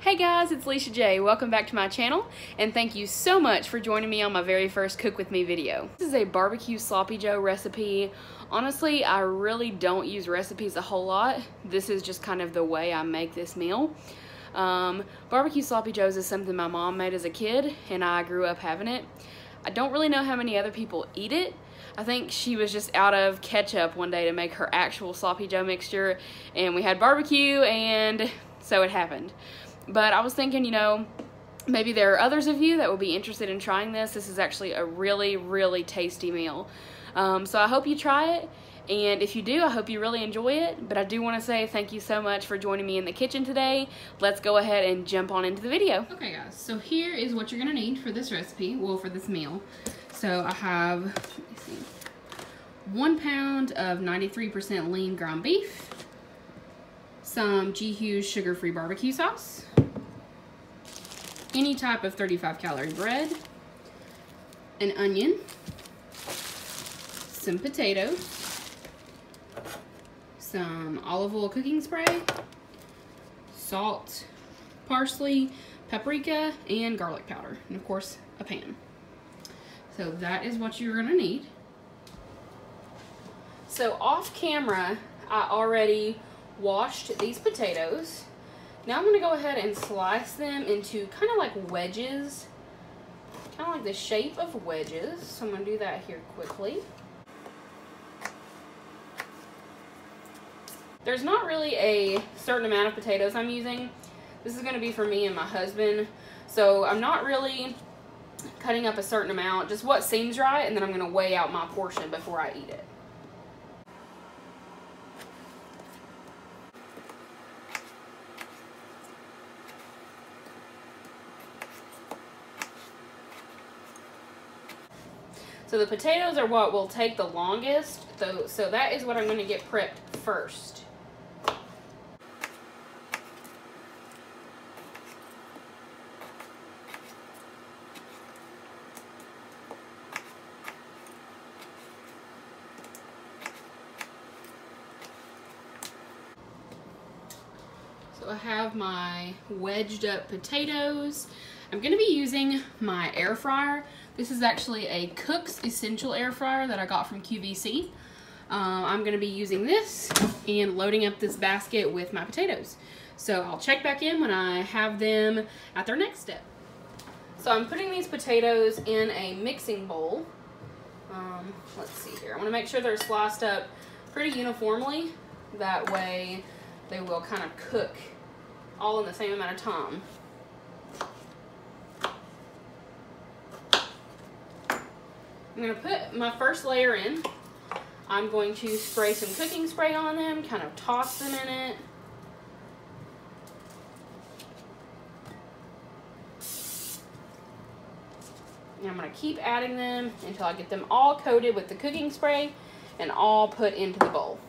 Hey guys, it's Leisha J. Welcome back to my channel, and thank you so much for joining me on my very first Cook With Me video. This is a barbecue sloppy joe recipe. Honestly, I really don't use recipes a whole lot. This is just kind of the way I make this meal. Barbecue sloppy joes is something my mom made as a kid, and I grew up having it. I don't really know how many other people eat it. I think she was just out of ketchup one day to make her actual sloppy joe mixture, and we had barbecue, and so it happened. But I was thinking, you know, maybe there are others of you that will be interested in trying this. This is actually a really, really tasty meal. So I hope you try it, and if you do, I hope you really enjoy it. But I do want to say thank you so much for joining me in the kitchen today. Let's go ahead and jump on into the video. Okay guys, so here is what you're gonna need for this recipe, well, for this meal. So I have, let me see, 1 pound of 93% lean ground beef, some G Hughes sugar-free barbecue sauce, any type of 35-calorie bread, an onion, some potatoes, some olive oil cooking spray, salt, parsley, paprika, and garlic powder, and of course a pan. So that is what you're gonna need. So off camera, I already washed these potatoes. Now I'm going to go ahead and slice them into kind of like wedges, kind of like the shape of wedges. So I'm going to do that here quickly. There's not really a certain amount of potatoes I'm using. This is going to be for me and my husband. So I'm not really cutting up a certain amount, just what seems right, and then I'm going to weigh out my portion before I eat it. So the potatoes are what will take the longest, so that is what I'm going to get prepped first. So I have my wedged up potatoes. I'm going to be using my air fryer. This is actually a Cook's Essential air fryer that I got from QVC. I'm going to be using this and loading up this basket with my potatoes. So I'll check back in when I have them at their next step. So I'm putting these potatoes in a mixing bowl. Let's see here. I want to make sure they're sliced up pretty uniformly. That way they will kind of cook all in the same amount of time. I'm going to put my first layer in. I'm going to spray some cooking spray on them, kind of toss them in it. And I'm going to keep adding them until I get them all coated with the cooking spray and all put into the bowl.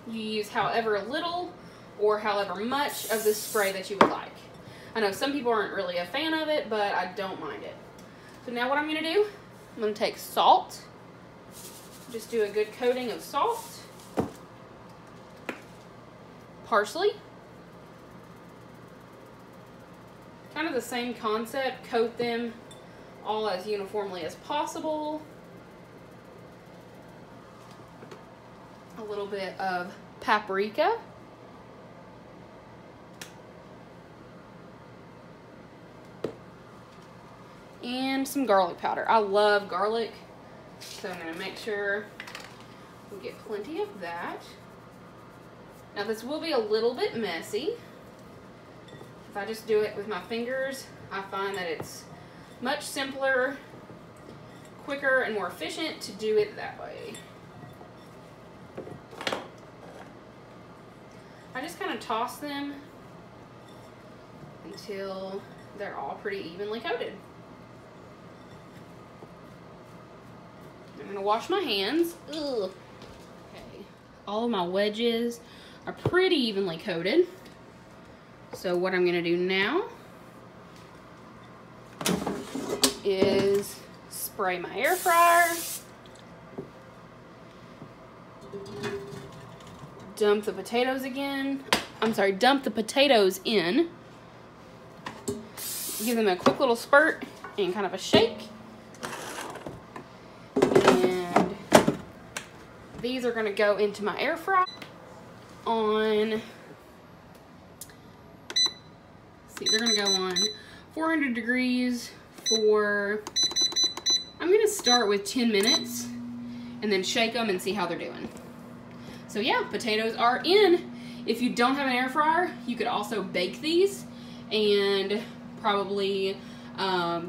You use however little or however much of this spray that you would like. I know some people aren't really a fan of it, but I don't mind it. So now what I'm going to do, I'm going to take salt, just do a good coating of salt, parsley, kind of the same concept, coat them all as uniformly as possible. A little bit of paprika, and some garlic powder. I love garlic, so I'm going to make sure we get plenty of that. Now this will be a little bit messy. If I just do it with my fingers, I find that it's much simpler, quicker, and more efficient to do it that way. I just kind of toss them until they're all pretty evenly coated. I'm going to wash my hands. Ugh. Okay. All of my wedges are pretty evenly coated. So what I'm going to do now is spray my air fryer. Dump the potatoes again. Dump the potatoes in. Give them a quick little spurt and kind of a shake. And these are going to go into my air fryer on, they're going to go on 400 degrees for, I'm going to start with 10 minutes and then shake them and see how they're doing. So yeah, potatoes are in. If you don't have an air fryer, you could also bake these and probably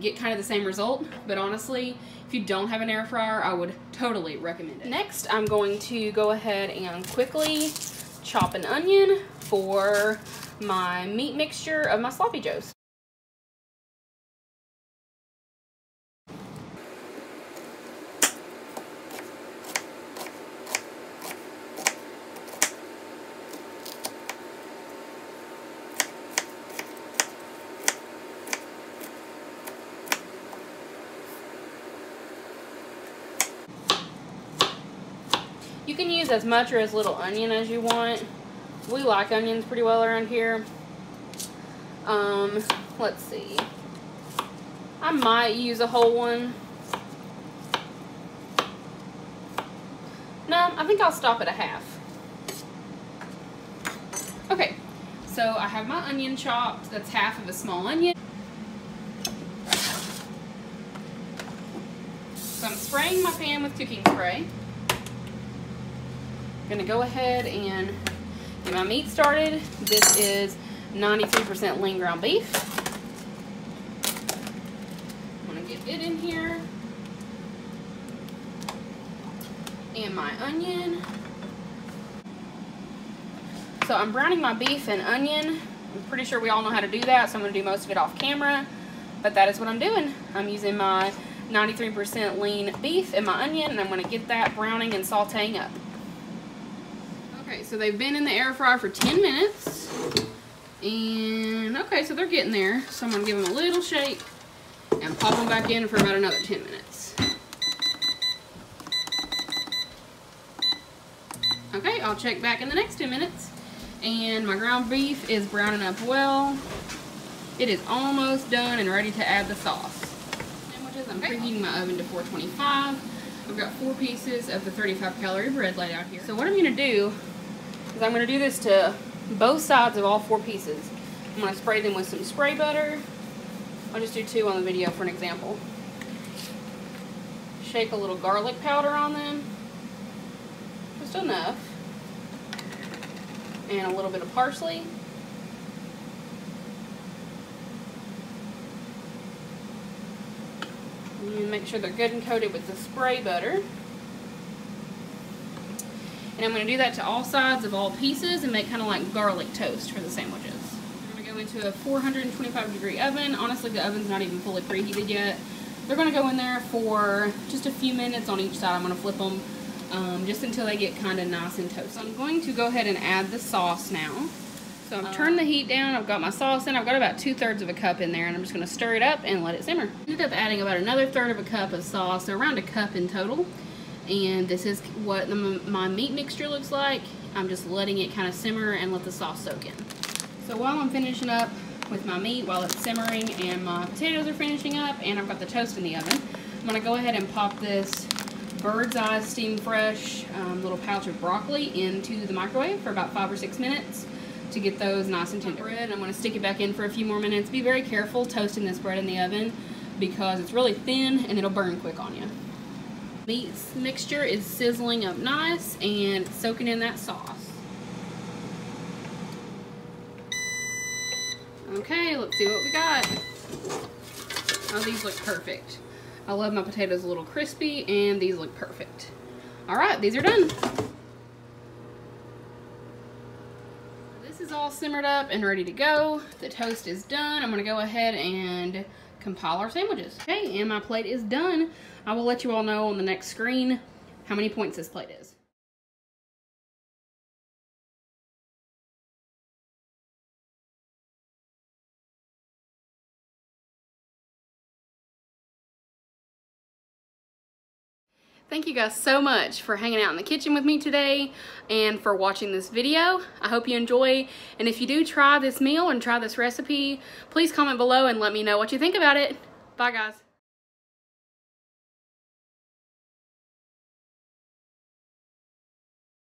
get kind of the same result. But honestly, if you don't have an air fryer, I would totally recommend it. Next, I'm going to go ahead and quickly chop an onion for my meat mixture of my sloppy joes. You can use as much or as little onion as you want. We like onions pretty well around here. Let's see. I might use a whole one. No, I think I'll stop at a half. Okay, so I have my onion chopped. That's half of a small onion. So I'm spraying my pan with cooking spray. I'm gonna go ahead and get my meat started. This is 93% lean ground beef. I'm gonna get it in here. And my onion. So I'm browning my beef and onion. I'm pretty sure we all know how to do that, so I'm gonna do most of it off camera. But that is what I'm doing. I'm using my 93% lean beef and my onion, and I'm gonna get that browning and sauteing up. Okay, so they've been in the air fryer for 10 minutes. And, okay, so they're getting there. So I'm going to give them a little shake and pop them back in for about another 10 minutes. Okay, I'll check back in the next 10 minutes. And my ground beef is browning up well. It is almost done and ready to add the sauce. Sandwiches, I'm preheating my oven to 425. I've got 4 pieces of the 35-calorie bread laid out here. So what I'm going to do is I'm going to do this to both sides of all 4 pieces. I'm going to spray them with some spray butter. I'll just do 2 on the video for an example. Shake a little garlic powder on them. Just enough. And a little bit of parsley. And make sure they're good and coated with the spray butter. And I'm going to do that to all sides of all pieces and make kind of like garlic toast for the sandwiches. I'm going to go into a 425-degree oven. Honestly, the oven's not even fully preheated yet. They're going to go in there for just a few minutes on each side. I'm going to flip them just until they get kind of nice and toasty. So I'm going to go ahead and add the sauce now. So I've turned the heat down. I've got my sauce in. I've got about 2/3 of a cup in there, and I'm just going to stir it up and let it simmer. I ended up adding about another 1/3 of a cup of sauce, so around a cup in total. And this is what my meat mixture looks like. I'm just letting it kind of simmer and let the sauce soak in. So while I'm finishing up with my meat, while it's simmering and my potatoes are finishing up and I've got the toast in the oven, I'm going to go ahead and pop this Bird's Eye Steam Fresh little pouch of broccoli into the microwave for about 5 or 6 minutes to get those nice and tender. Bread, I'm going to stick it back in for a few more minutes. Be very careful toasting this bread in the oven because it's really thin and it'll burn quick on you. Meat mixture is sizzling up nice and it's soaking in that sauce. Okay, let's see what we got. Oh, these look perfect. I love my potatoes a little crispy and these look perfect. Alright, these are done. This is all simmered up and ready to go. The toast is done. I'm going to go ahead and compile our sandwiches. Okay, and my plate is done. I will let you all know on the next screen how many points this plate is. Thank you guys so much for hanging out in the kitchen with me today and for watching this video. I hope you enjoy, and if you do try this meal and try this recipe, please comment below and let me know what you think about it. Bye guys.